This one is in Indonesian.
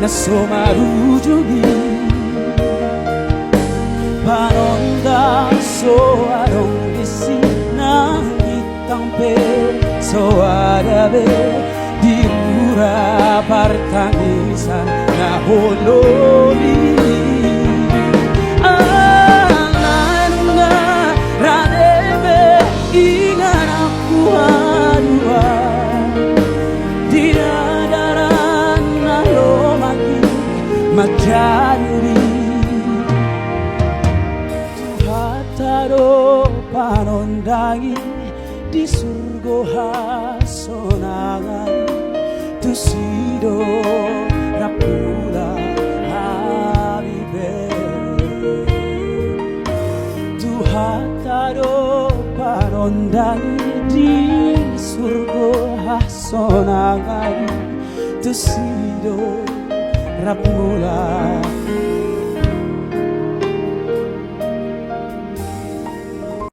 somarujuni panonda soarong isi nang itampe soarabe di mura partangisan na holori ananunga radebe ingan aku adua dinadaran na lomagi majanuri tuhataro panondangi di surgo hasonangai tu sido rapula habibe tu hataro panondangi di surgo hasonangai tu sido rapula